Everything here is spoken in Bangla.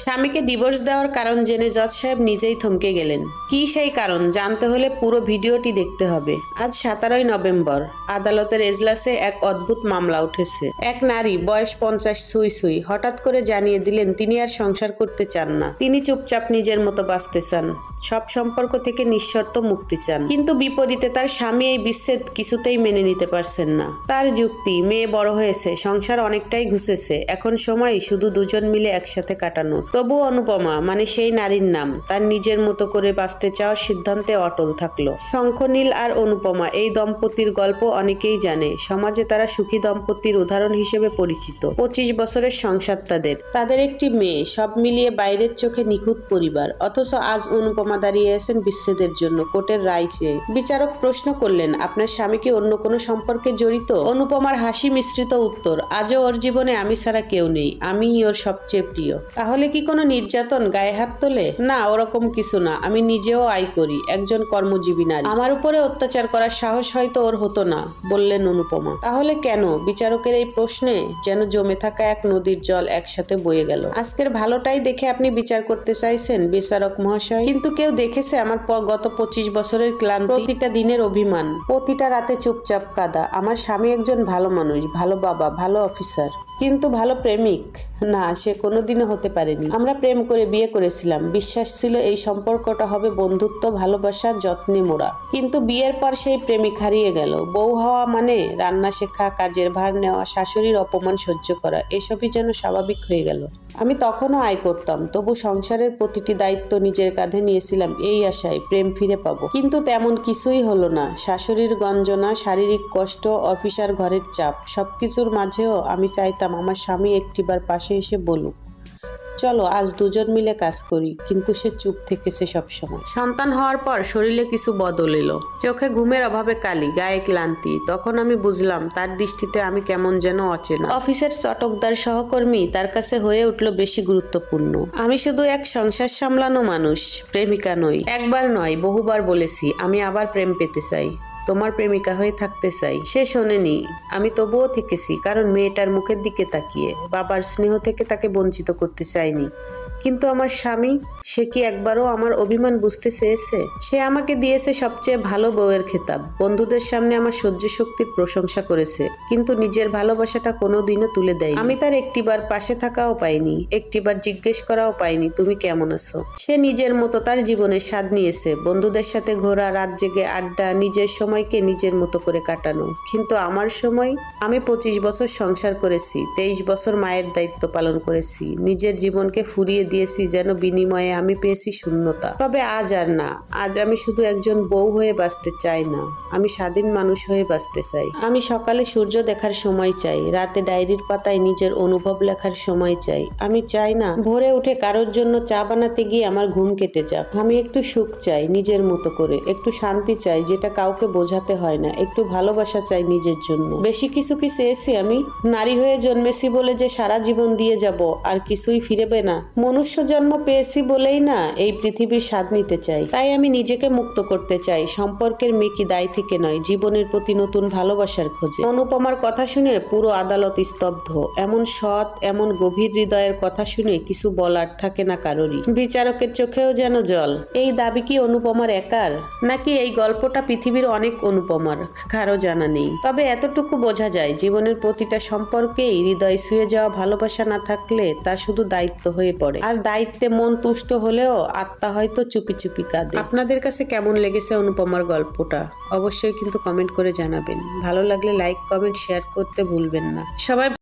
স্বামীকে ডিভোর্স দেওয়ার কারণ জেনে জজ সাহেব নিজেই থমকে গেলেন। কি সেই কারণ জানতে হলে পুরো ভিডিওটি দেখতে হবে। আজ 17 নভেম্বর আদালতের এজলাসে এক অদ্ভুত মামলা উঠেছে। এক নারী বয়স 50 ছুঁই ছুঁই হঠাৎ করে জানিয়ে দিলেন তিনি আর সংসার করতে চান না। তিনি চুপচাপ নিজের মতো বাঁচতে চান, সব সম্পর্ক থেকে নিঃশর্ত মুক্তি চান। কিন্তু বিপরীতে তার স্বামী এই বিচ্ছেদ কিছুতেই মেনে নিতে পারছেন না। তার যুক্তি, মেয়ে বড় হয়েছে, সংসার অনেকটাই ঘুষেছে, এখন সময় শুধু দুজন মিলে একসাথে কাটানোর। তবু অনুপমা, মানে সেই নারীর নাম, তার নিজের মতো করে বাঁচতে চাওয়ার সিদ্ধান্তে অটল থাকলো। শঙ্খনীল আর অনুপমা এই দম্পতির গল্প অনেকেই জানে। সমাজে তারা সুখী দম্পতির উদাহরণ হিসেবে পরিচিত। 25 বছরের সংসার তাদের একটি মেয়ে, সব মিলিয়ে বাইরের চোখে নিখুঁত পরিবার। অথচ আজ অনুপমা দাঁড়িয়ে আছেন বিচ্ছেদের জন্য কোর্টের রায় চেয়ে। বিচারক প্রশ্ন করলেন, আপনার স্বামী কি অন্য কোনো সম্পর্কে জড়িত? অনুপমার হাসি মিশ্রিত উত্তর, আজও ওর জীবনে আমি ছাড়া কেউ নেই, আমিই ওর সবচেয়ে প্রিয়। তাহলে কি কোনো নির্যাতন, গায়ে হাত তোলে? না, ওরকম কিছু না। আমি নিজেও আয় করি, একজন কর্মজীবী নারী। আমার উপরে অত্যাচার করার সাহস হয়তো ওর হতো না, বললেন অনুপমা। তাহলে কেন? বিচারকের এই প্রশ্নে যেন জমে থাকা এক নদীর জল একসাথে বয়ে গেল। আজকের ভালোটাই দেখে আপনি বিচার করতে চাইছেন বিচারক মহাশয়, কিন্তু কেউ দেখেছে আমার গত 25 বছরের ক্লান্তি, প্রতিটা দিনের অভিমান, প্রতিটা রাতে চুপচাপ কাঁদা? আমার স্বামী একজন ভালো মানুষ, ভালো বাবা, ভালো অফিসার, কিন্তু ভালো প্রেমিক না, সে কোনোদিনও হতে পারেনি। আমরা প্রেম করে বিয়ে করেছিলাম, বিশ্বাস ছিল এই সম্পর্কটা হবে বন্ধুত্ব, ভালোবাসা, যত্নে মোড়া। কিন্তু বিয়ের পর সেই প্রেমিক হারিয়ে গেল। বউ হওয়া মানে রান্না শেখা, কাজের ভার নেওয়া, শাশুড়ির অপমান সহ্য করা, এসবই যেন স্বাভাবিক হয়ে গেল। আমি তখনও আয় করতাম, তবু সংসারের প্রতিটি দায়িত্ব নিজের কাঁধে নিয়েছিলাম এই আশায় প্রেম ফিরে পাবো। কিন্তু তেমন কিছুই হলো না। শাশুড়ির গঞ্জনা, শারীরিক কষ্ট, অফিসার ঘরের চাপ, সবকিছুর মাঝেও আমি চাইতাম আমার স্বামী একটিবার পাশে এসে বলুক, চলো আজ দুজন মিলে কাজ করি। কিন্তু সে চুপ থেকেছে সবসময়। সন্তান হওয়ার পর শরীরে কিছু বদল এলো, চোখে ঘুমের অভাবে কালি, গায়ে ক্লান্তি। তখন আমি বুঝলাম তার দৃষ্টিতে আমি কেমন যেন অচেনা। অফিসের চটকদার সহকর্মী তার কাছে হয়ে উঠলো বেশি গুরুত্বপূর্ণ। আমি শুধু এক সংসার সামলানো মানুষ, প্রেমিকা নই। একবার নয়, বহুবার বলেছি আমি আবার প্রেম পেতে চাই, তোমার প্রেমিকা হয়ে থাকতে চাই। সে শোনেনি। আমি তবুও থেকেছি, কারণ মেয়েটার মুখের দিকে তাকিয়ে বাবার স্নেহ থেকে তাকে বঞ্চিত করতে চাইনি। কিন্তু আমার স্বামী, সে কি একবারও আমার অভিমান বুঝতে চেয়েছে? সে আমাকে দিয়েছে সবচেয়ে ভালো বউয়ের খেতাব, বন্ধুদের সামনে আমার সহ্য শক্তির প্রশংসা করেছে, কিন্তু নিজের ভালোবাসাটা কোনোদিনও তুলে দেয়নি। আমি তার একটিবার পাশে থাকাও পাইনি, একটিবার জিজ্ঞেস করাও পাইনি তুমি কেমন আছো। সে নিজের মতো তার জীবনের স্বাদ নিয়েছে, বন্ধুদের সাথে ঘোরা, রাত জেগে আড্ডা, নিজের সময়কে নিজের মতো করে কাটানো। কিন্তু আমার সময়, আমি 25 বছর সংসার করেছি, 23 বছর মায়ের দায়িত্ব পালন করেছি, নিজের জীবনকে ফুরিয়ে দিয়েছি যেন বিনিময়ে আমি পেয়েছি শূন্যতা। তবে আজ আর না, আজ আমি শুধু একজন বউ হয়ে বাঁচতে চাই না, আমি স্বাধীন মানুষ হয়ে বাঁচতে চাই। আমি সকালে সূর্য দেখার সময় চাই, রাতে ডায়েরির পাতায় নিজের অনুভব লেখার সময় চাই। আমি চাই না ভোরে উঠে কারোর জন্য চা বানাতে গিয়ে আমার ঘুম কেটে যাক। আমি একটু সুখ চাই নিজের মতো করে, একটু শান্তি চাই যেটা কাউকে বোঝাতে হয় না, একটু ভালোবাসা চাই নিজের জন্য। বেশি কিছু কি চেয়েছি আমি? নারী হয়ে জন্মেছি বলে যে সারা জীবন দিয়ে যাব আর কিছুই ফিরবে না? মনুষ্য জন্ম পেয়েছি বলেই না এই পৃথিবীর স্বাদ নিতে চাই। তাই আমি নিজেকে মুক্ত করতে চাই, সম্পর্কের মেকি দায় থেকে নয়, জীবনের প্রতি নতুন ভালোবাসার খোঁজে। অনুপমার কথা শুনে পুরো আদালত স্তব্ধ। এমন সৎ, এমন গভীর হৃদয়ের কথা শুনে কিছু বলার থাকে না কারোরই। বিচারকের চোখেও যেন জল। এই দাবি কি অনুপমার একার, নাকি এই গল্পটা পৃথিবীর অনেক অনুপমার? কারো জানা নেই। তবে এতটুকু বোঝা যায়, জীবনের প্রতিটা সম্পর্কেই হৃদয় ছুঁয়ে যাওয়া ভালোবাসা না থাকলে তা শুধু দায়িত্ব হয়ে পড়ে, আর দায়িত্বে মন তুষ্ট হলেও আত্মা হয়তো চুপি চুপি কাঁদে। আপনাদের কাছে কেমন লেগেছে অনুপমার গল্পটা অবশ্যই কিন্তু কমেন্ট করে জানাবেন। ভালো লাগলে লাইক, কমেন্ট, শেয়ার করতে ভুলবেন না। সবাই